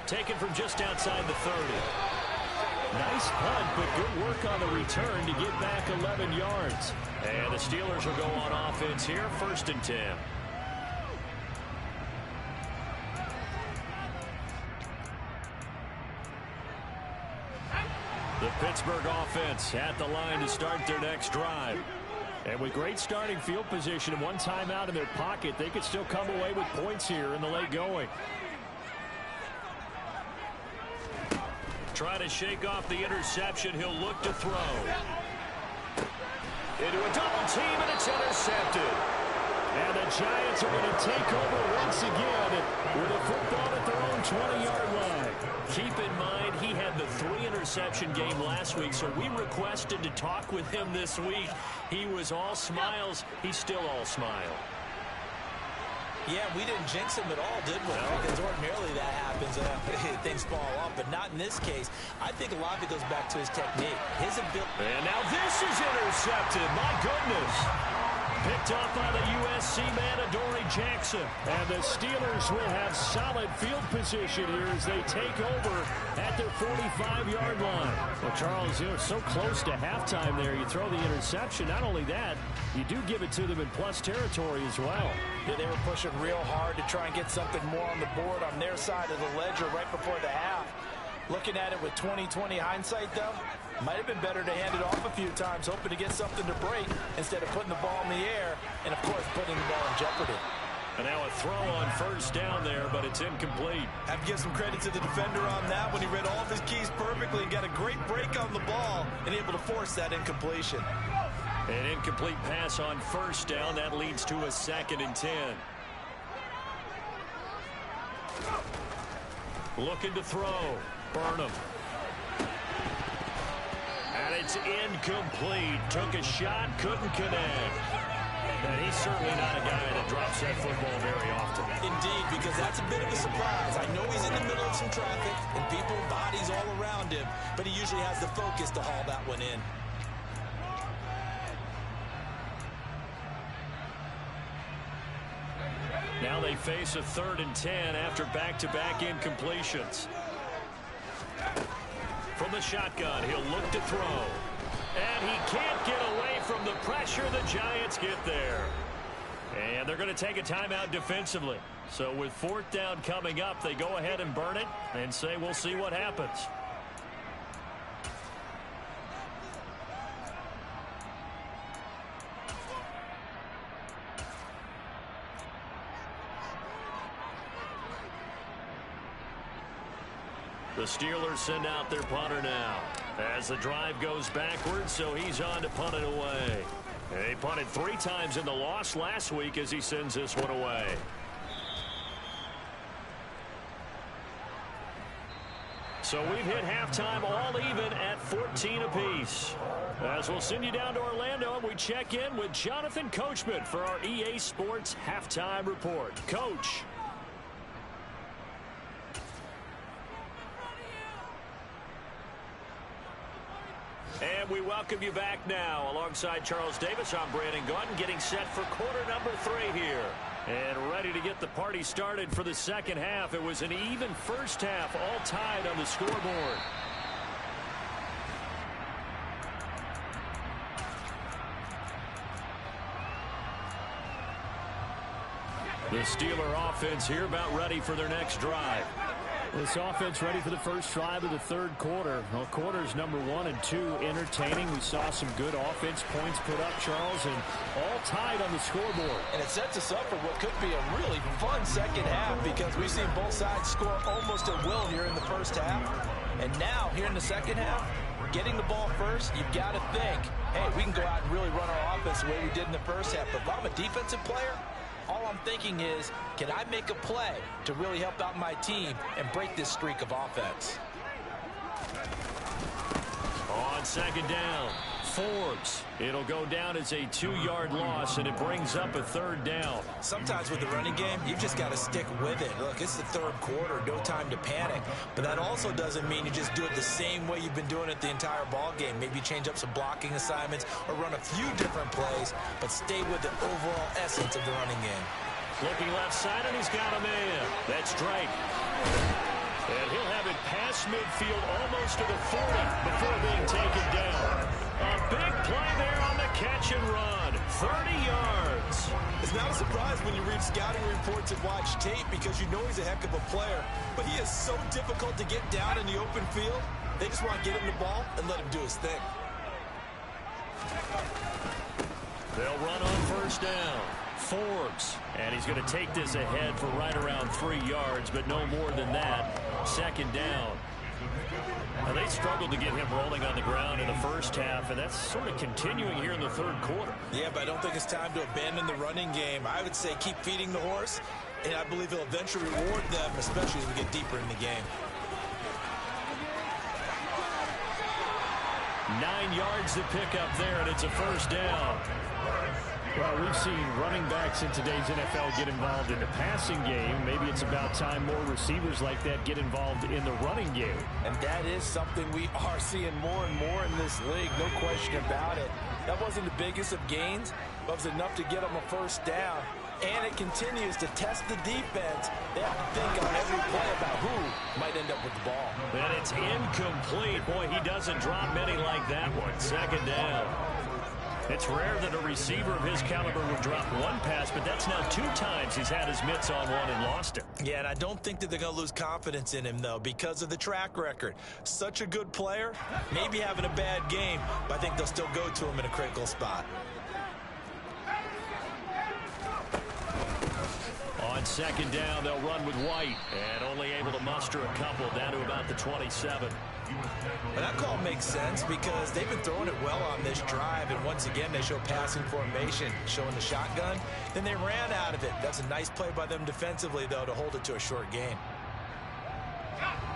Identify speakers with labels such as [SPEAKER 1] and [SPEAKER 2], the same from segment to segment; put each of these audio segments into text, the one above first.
[SPEAKER 1] Taken from just outside the 30. Nice punt, but good work on the return to get back 11 yards. And the Steelers will go on offense here, 1st and 10. The Pittsburgh offense at the line to start their next drive. And with great starting field position and one timeout in their pocket, they could still come away with points here in the late going. Try to shake off the interception. He'll look to throw. Into a double team, and it's intercepted. And the Giants are going to take over once again with a football at their own 20-yard line. Keep in mind, he had the 3-interception game last week, so we requested to talk with him this week. He was all smiles. He's still all smile.
[SPEAKER 2] Yeah, we didn't jinx him at all, did we? No. Because ordinarily that happens, things fall off, but not in this case. I think a lot of it goes back to his technique, his ability.
[SPEAKER 1] And now this is intercepted. My goodness. Picked off by the USC man, Adoree Jackson. And the Steelers will have solid field position here as they take over at their 45-yard line. Well, Charles, so close to halftime there. You throw the interception. Not only that, you do give it to them in plus territory as well.
[SPEAKER 2] Yeah, they were pushing real hard to try and get something more on the board on their side of the ledger right before the half. Looking at it with 20/20 hindsight, though, might have been better to hand it off a few times, hoping to get something to break instead of putting the ball in the air and, of course, putting the ball in jeopardy.
[SPEAKER 1] And now a throw on 1st down there, but it's incomplete.
[SPEAKER 2] Have to give some credit to the defender on that when he read all of his keys perfectly and got a great break on the ball and able to force that incompletion.
[SPEAKER 1] An incomplete pass on 1st down. That leads to a 2nd and 10. Looking to throw. Burnham. And it's incomplete. Took a shot, couldn't connect. And he's certainly not a guy that drops that football very often.
[SPEAKER 2] Indeed, because that's a bit of a surprise. I know he's in the middle of some traffic and people, bodies all around him, but he usually has the focus to haul that one in.
[SPEAKER 1] Now they face a 3rd and 10 after back-to-back incompletions. From the shotgun, he'll look to throw. And he can't get away from the pressure. The Giants get there. And they're going to take a timeout defensively. So with 4th down coming up, they go ahead and burn it and say we'll see what happens. The Steelers send out their punter now as the drive goes backwards, so he's on to punt it away. He punted 3 times in the loss last week as he sends this one away. So we've hit halftime all even at 14 apiece. As we'll send you down to Orlando, and we check in with Jonathan Coachman for our EA Sports Halftime Report. Coach. And we welcome you back now. Alongside Charles Davis, I'm Brandon Gaudin, getting set for quarter number 3 here. And ready to get the party started for the 2nd half. It was an even 1st half, all tied on the scoreboard. The Steeler offense here about ready for their next drive. This offense ready for the first drive of the 3rd quarter. Well, quarters number 1 and 2 entertaining. We saw some good offense points put up, Charles, and all tied on the scoreboard.
[SPEAKER 2] And it sets us up for what could be a really fun 2nd half because we've seen both sides score almost at will here in the 1st half. And now, here in the 2nd half, getting the ball first, you've got to think, hey, we can go out and really run our offense the way we did in the 1st half. But if I'm a defensive player, all I'm thinking is, can I make a play to really help out my team and break this streak of offense?
[SPEAKER 1] On 2nd down, Forbes. It'll go down as a 2-yard loss, and it brings up a 3rd down.
[SPEAKER 2] Sometimes with the running game, you've just got to stick with it. Look, it's the 3rd quarter, no time to panic. But that also doesn't mean you just do it the same way you've been doing it the entire ball game. Maybe change up some blocking assignments or run a few different plays, but stay with the overall essence of the running game.
[SPEAKER 1] Looking left side, and he's got a man. That's Drake. And he'll get past midfield almost to the 40 before being taken down. A big play there on the catch and run. 30 yards.
[SPEAKER 2] It's not a surprise when you read scouting reports and watch tape because you know he's a heck of a player. But he is so difficult to get down in the open field. They just want to get him the ball and let him do his thing.
[SPEAKER 1] They'll run on first down. Forbes. And he's going to take this ahead for right around 3 yards, but no more than that. Second down. Now, they struggled to get him rolling on the ground in the first half, and that's sort of continuing here in the third quarter.
[SPEAKER 2] Yeah, but I don't think it's time to abandon the running game. I would say keep feeding the horse, and I believe he'll eventually reward them, especially as we get deeper in the game.
[SPEAKER 1] 9 yards to pick up there, and it's a first down. Well, we've seen running backs in today's NFL get involved in the passing game. Maybe it's about time more receivers like that get involved in the running game.
[SPEAKER 2] And that is something we are seeing more and more in this league, no question about it. That wasn't the biggest of gains, but it was enough to get them a first down. And it continues to test the defense. They have to think on every play about who might end up with the ball.
[SPEAKER 1] And it's incomplete. Boy, he doesn't drop many like that one. Second down. It's rare that a receiver of his caliber would drop one pass, but that's now 2 times he's had his mitts on one and lost it.
[SPEAKER 2] Yeah, and I don't think that they're going to lose confidence in him, though, because of the track record. Such a good player, maybe having a bad game, but I think they'll still go to him in a critical spot.
[SPEAKER 1] On second down, they'll run with White, and only able to muster a couple down to about the 27.
[SPEAKER 2] And that call makes sense because they've been throwing it well on this drive, and once again they show passing formation, showing the shotgun. Then they ran out of it. That's a nice play by them defensively, though, to hold it to a short gain.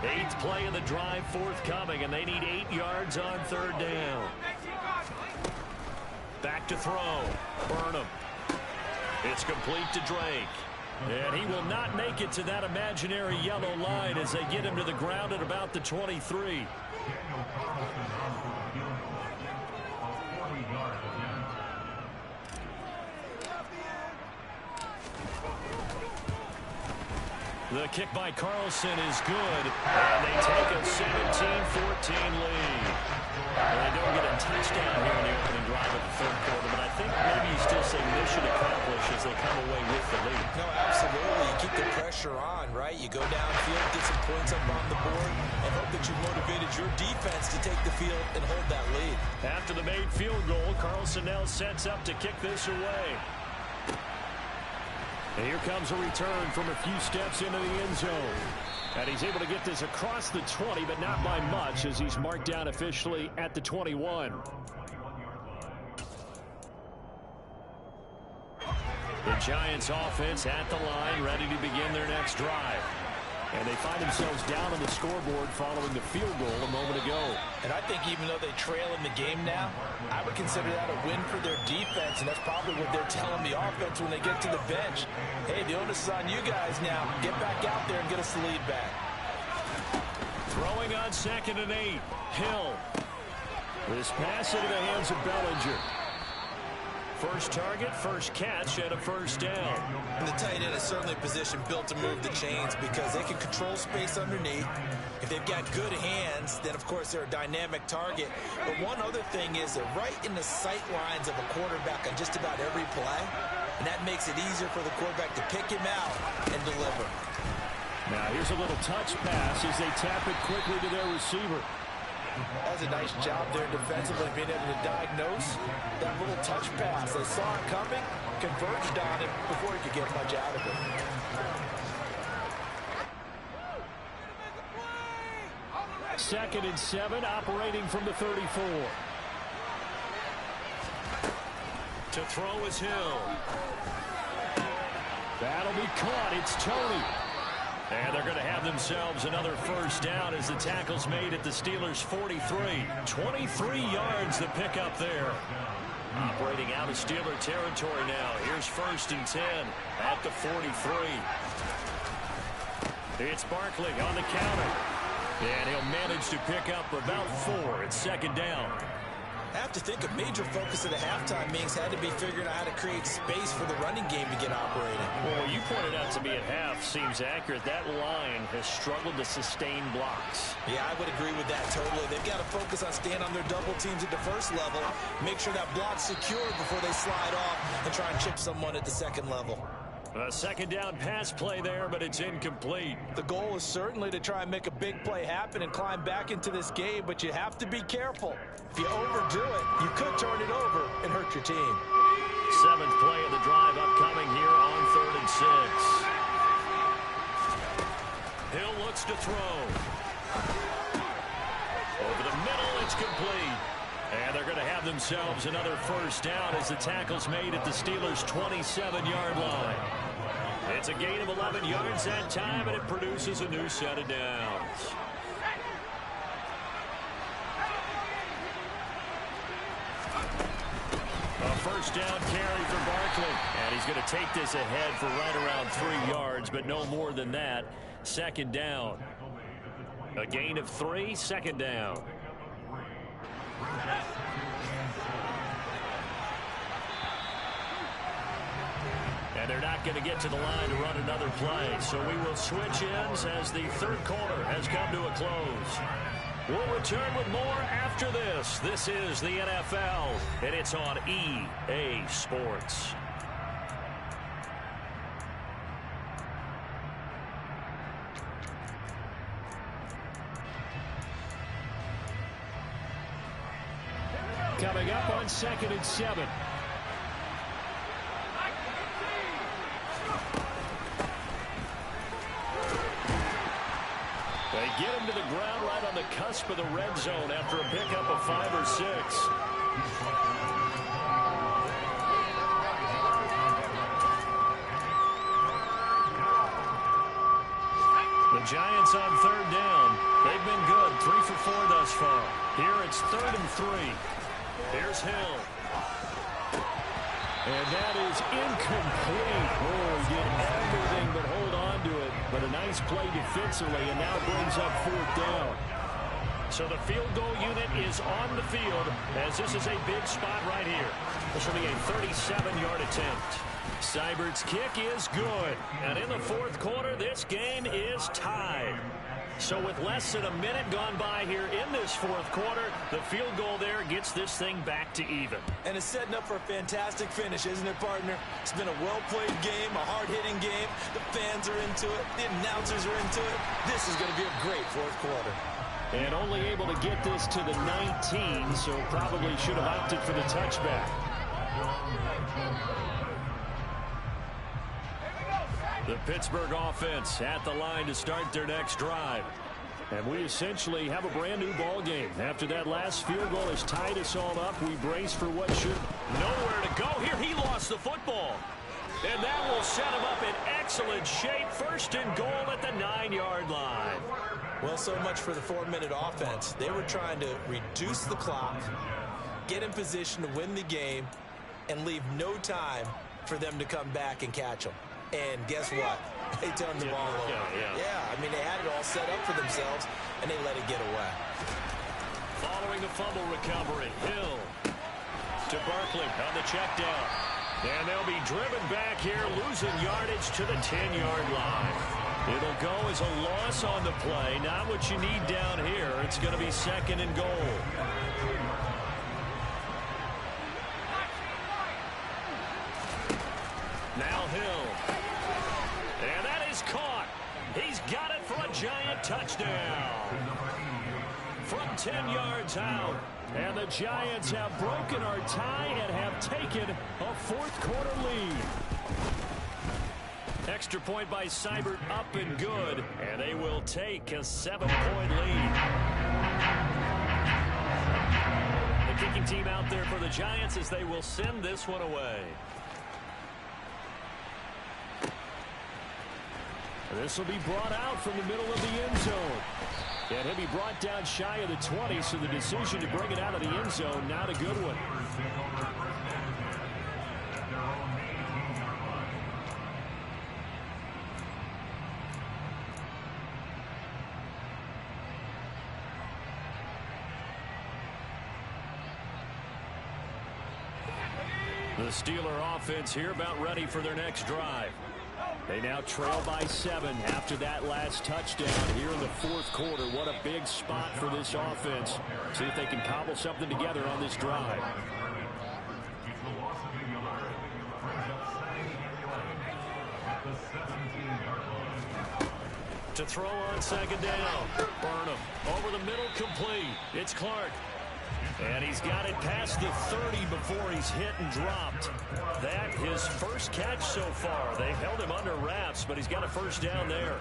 [SPEAKER 1] 8th play of the drive forthcoming, and they need 8 yards on third down. Back to throw. Burnham. It's complete to Drake. And he will not make it to that imaginary yellow line as they get him to the ground at about the 23. The kick by Carlson is good, and they take a 17-14 lead. And they don't get a touchdown here in the opening drive of the third quarter, but I think maybe you still say mission accomplished as they come away with the lead.
[SPEAKER 2] No, absolutely. You keep the pressure on, right? You go downfield, get some points up on the board, and hope that you've motivated your defense to take the field and hold that lead.
[SPEAKER 1] After the made field goal, Carlson now sets up to kick this away. And here comes a return from a few steps into the end zone. And he's able to get this across the 20, but not by much, as he's marked down officially at the 21. The Giants offense at the line, ready to begin their next drive. And they find themselves down on the scoreboard following the field goal a moment ago.
[SPEAKER 2] And I think even though they trail in the game now, I would consider that a win for their defense, and that's probably what they're telling the offense when they get to the bench. Hey, the onus is on you guys now. Get back out there and get us the lead back.
[SPEAKER 1] Throwing on 2nd and 8. Hill. This pass into the hands of Bellinger. First target, first catch, and a first down.
[SPEAKER 2] And the tight end is certainly a position built to move the chains because they can control space underneath. If they've got good hands, then, of course, they're a dynamic target. But one other thing is they're right in the sight lines of a quarterback on just about every play, and that makes it easier for the quarterback to pick him out and deliver.
[SPEAKER 1] Now, here's a little touch pass as they tap it quickly to their receiver.
[SPEAKER 2] That's a nice job there defensively, being able to diagnose that little touch pass. They saw it coming, converged on it before he could get much out of it.
[SPEAKER 1] Second and 7, operating from the 34. To throw is Hill. That'll be caught. It's Tony. And they're going to have themselves another first down as the tackle's made at the Steelers' 43. 23 yards to pick up there. Operating out of Steeler territory now. Here's 1st and 10 at the 43. It's Barkley on the counter. And he'll manage to pick up about 4 at 2nd down.
[SPEAKER 2] I have to think a major focus of the halftime meetings had to be figuring out how to create space for the running game to get operating.
[SPEAKER 1] Well, what you pointed out to me at half seems accurate. That line has struggled to sustain blocks.
[SPEAKER 2] Yeah, I would agree with that totally. They've got to focus on staying on their double teams at the first level, make sure that block's secured before they slide off and try and chip someone at the second level.
[SPEAKER 1] A second down pass play there, but it's incomplete.
[SPEAKER 2] The goal is certainly to try and make a big play happen and climb back into this game, but you have to be careful. If you overdo it, you could turn it over and hurt your team.
[SPEAKER 1] 7th play of the drive upcoming here on 3rd and 6. Hill looks to throw. Over the middle, it's complete. And they're going to have themselves another first down as the tackle's made at the Steelers' 27-yard line. It's a gain of 11 yards that time, and it produces a new set of downs. A first down carry for Barkley. And he's going to take this ahead for right around 3 yards, but no more than that. Second down. A gain of 3, second down. And they're not going to get to the line to run another play. So we will switch ends as the third quarter has come to a close. We'll return with more after this. This is the NFL, and it's on EA Sports. Coming up on 2nd and 7. They get him to the ground right on the cusp of the red zone after a pickup of 5 or 6. The Giants on 3rd down. They've been good, 3 for 4 thus far. Here it's 3rd and 3. Here's Hill. And that is incomplete. Oh, he did everything but hold on to it. But a nice play defensively, and now brings up 4th down. So the field goal unit is on the field, as this is a big spot right here. This will be a 37-yard attempt. Seibert's kick is good. And in the 4th quarter, this game is tied. So with less than a minute gone by here in this 4th quarter, the field goal there gets this thing back to even.
[SPEAKER 2] And it's setting up for a fantastic finish, isn't it, partner? It's been a well-played game, a hard-hitting game. The fans are into it. The announcers are into it. This is going to be a great 4th quarter.
[SPEAKER 1] And only able to get this to the 19, so probably should have opted for the touchback. The Pittsburgh offense at the line to start their next drive. And we essentially have a brand new ball game. After that last field goal has tied us all up, we brace for what should nowhere to go. Here he lost the football. And that will set him up in excellent shape. 1st and goal at the 9-yard line.
[SPEAKER 2] Well, so much for the 4-minute offense. They were trying to reduce the clock, get in position to win the game, and leave no time for them to come back and catch them. And guess what? They turned the ball over. Yeah, I mean, they had it all set up for themselves, and they let it get away.
[SPEAKER 1] Following the fumble recovery, Hill to Barkley on the check down. And they'll be driven back here, losing yardage to the 10-yard line. It'll go as a loss on the play. Not what you need down here. It's going to be 2nd and goal. Now Hill. And that is caught. He's got it for a Giant touchdown. From 10 yards out. And the Giants have broken our tie and have taken a 4th quarter lead. Extra point by Seibert up and good. And they will take a 7-point lead. The kicking team out there for the Giants as they will send this one away. This will be brought out from the middle of the end zone. And he'll be brought down shy of the 20, so the decision to bring it out of the end zone, not a good one. The Steeler offense here about ready for their next drive. They now trail by 7 after that last touchdown here in the fourth quarter. What a big spot for this offense. See if they can cobble something together on this drive. To throw on second down. Burnham over the middle, complete. It's Clark. And he's got it past the 30 before he's hit and dropped. That his first catch so far. They've held him under wraps, but he's got a first down there.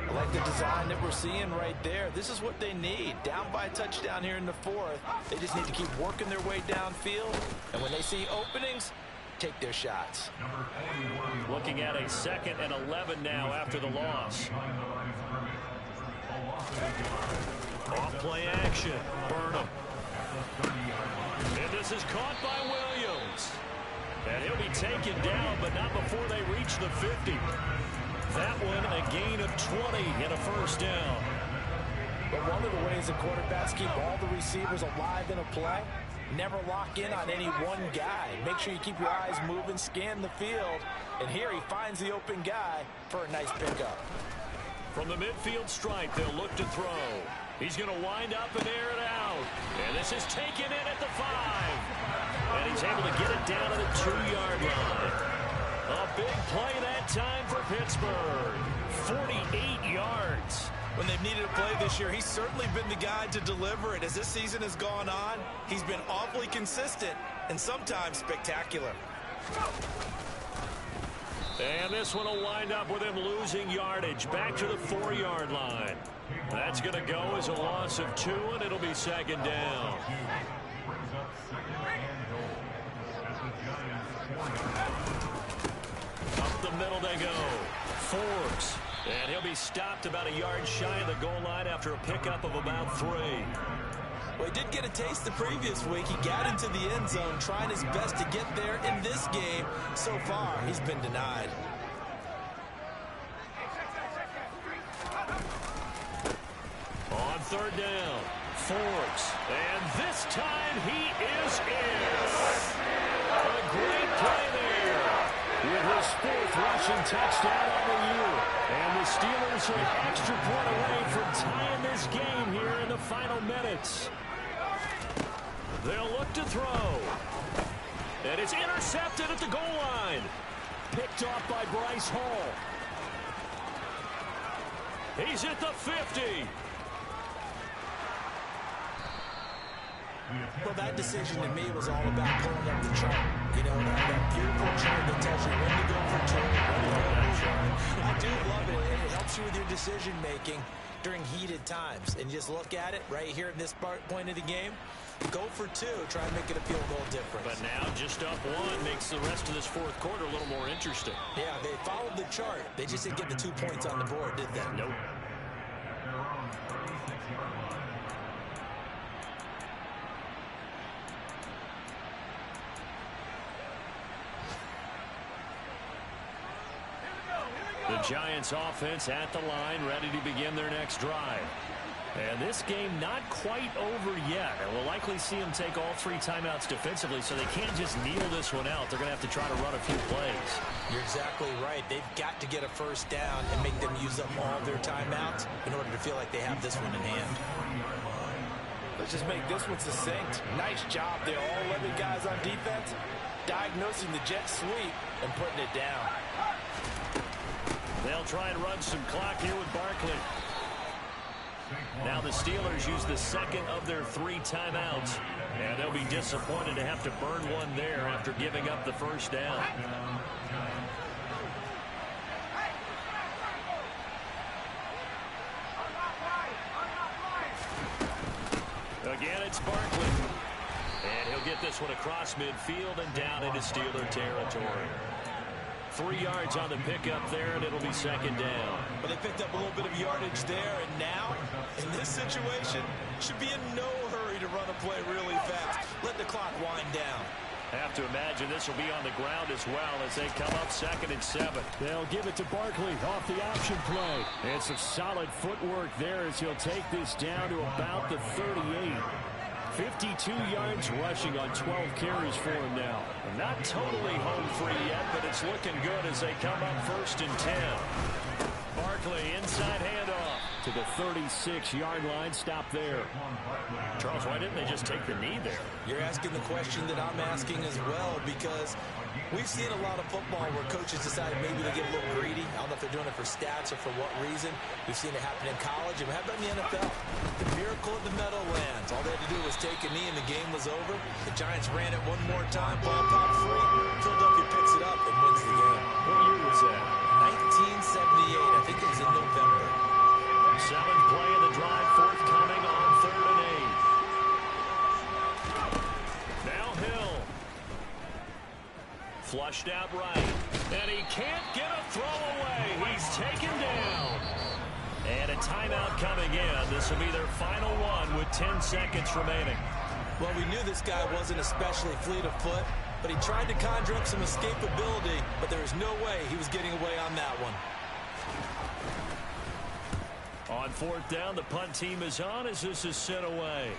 [SPEAKER 2] I like the design that we're seeing right there. This is what they need. Down by a touchdown here in the fourth. They just need to keep working their way downfield. And when they see openings, take their shots.
[SPEAKER 1] Looking at a 2nd and 11 now after the loss. Off play action. Burnham. And this is caught by Williams. And he'll be taken down, but not before they reach the 50. That one a gain of 20 and a first down.
[SPEAKER 2] But one of the ways the quarterbacks keep all the receivers alive in a play, never lock in on any one guy. Make sure you keep your eyes moving, scan the field. And here he finds the open guy for a nice pickup.
[SPEAKER 1] From the midfield stripe, they'll look to throw. He's going to wind up and air it out. And this is taken in at the 5. And he's able to get it down to the 2-yard line. A big play that time for Pittsburgh. 48 yards.
[SPEAKER 3] When they've needed a play this year, he's certainly been the guy to deliver it. As this season has gone on, he's been awfully consistent and sometimes spectacular.
[SPEAKER 1] And this one will wind up with him losing yardage back to the 4-yard line. That's going to go as a loss of 2, and it'll be second down. Up the middle they go. Forbes. And he'll be stopped about a yard shy of the goal line after a pickup of about 3.
[SPEAKER 3] Well, he did get a taste the previous week. He got into the end zone, trying his best to get there in this game. So far, he's been denied.
[SPEAKER 1] On 3rd down, Forbes. And this time he is in. A great play there. With his 4th rushing touchdown on the year. And the Steelers are an extra point away from tying this game here in the final minutes. They'll look to throw. And it's intercepted at the goal line. Picked off by Bryce Hall. He's at the 50.
[SPEAKER 2] Well, that decision to me was all about pulling up the chart. You know, that beautiful chart that tells you when to go for 2, when to go for 1. I do love it, and it helps you with your decision-making during heated times. And you just look at it right here in this point of the game. Go for 2, try and make it feel a little different.
[SPEAKER 1] But now just up 1 makes the rest of this fourth quarter a little more interesting.
[SPEAKER 2] Yeah, they followed the chart. They just didn't get the 2 points on the board, did they?
[SPEAKER 1] Nope. The Giants offense at the line, ready to begin their next drive. And this game not quite over yet. And we'll likely see them take all 3 timeouts defensively, so they can't just kneel this one out. They're going to have to try to run a few plays.
[SPEAKER 2] You're exactly right. They've got to get a first down and make them use up all their timeouts in order to feel like they have this one in hand.
[SPEAKER 3] Let's just make this one succinct. Nice job there. All 11 guys on defense diagnosing the jet sweep and putting it down.
[SPEAKER 1] They'll try and run some clock here with Barkley. Now the Steelers use the 2nd of their 3 timeouts. And they'll be disappointed to have to burn one there after giving up the first down. Again, it's Barkley. And he'll get this one across midfield and down into Steeler territory. 3 yards on the pickup there, and it'll be second down.
[SPEAKER 3] But they picked up a little bit of yardage there, and now, in this situation, should be in no hurry to run a play really fast. Let the clock wind down.
[SPEAKER 1] I have to imagine this will be on the ground as well as they come up 2nd and 7. They'll give it to Barkley off the option play. And some solid footwork there as he'll take this down to about the 38. 52 yards rushing on 12 carries for him now. Not totally home free yet, but it's looking good as they come up 1st and 10. Barkley inside handoff to the 36-yard line. Stop there. Charles, why didn't they just take the knee there?
[SPEAKER 2] You're asking the question that I'm asking as well, because we've seen a lot of football where coaches decided maybe to get a little greedy. I don't know if they're doing it for stats or for what reason. We've seen it happen in college, and we have done in the NFL. The miracle of the Meadowlands. All they had to do was take a knee, and the game was over. The Giants ran it one more time. Ball popped free. Philadelphia picks it up and wins the game.
[SPEAKER 1] What year was that?
[SPEAKER 2] 1978. I think it was in November.
[SPEAKER 1] 7th play of the drive, forthcoming on 3rd and 8. Now Hill. Flushed out right. And he can't get a throw away. He's taken down. And a timeout coming in. This will be their final one with 10 seconds remaining.
[SPEAKER 2] Well, we knew this guy wasn't especially fleet of foot, but he tried to conjure up some escapability, but there was no way he was getting away on that one.
[SPEAKER 1] On 4th down, the punt team is on as this is sent away.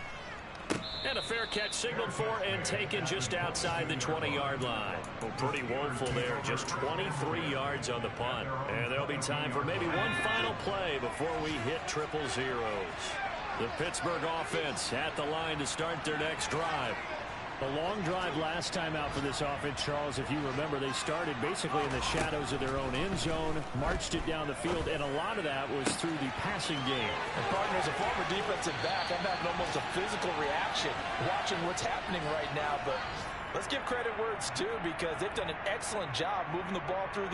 [SPEAKER 1] And a fair catch signaled for and taken just outside the 20-yard line. Well, pretty woeful there. Just 23 yards on the punt. And there'll be time for maybe one final play before we hit 000. The Pittsburgh offense at the line to start their next drive. A long drive last time out for this offense, Charles. If you remember, they started basically in the shadows of their own end zone, marched it down the field, and a lot of that was through the passing game.
[SPEAKER 2] And partner, as a former defensive back, I'm having almost a physical reaction watching what's happening right now. But let's give credit where it's due, because they've done an excellent job moving the ball through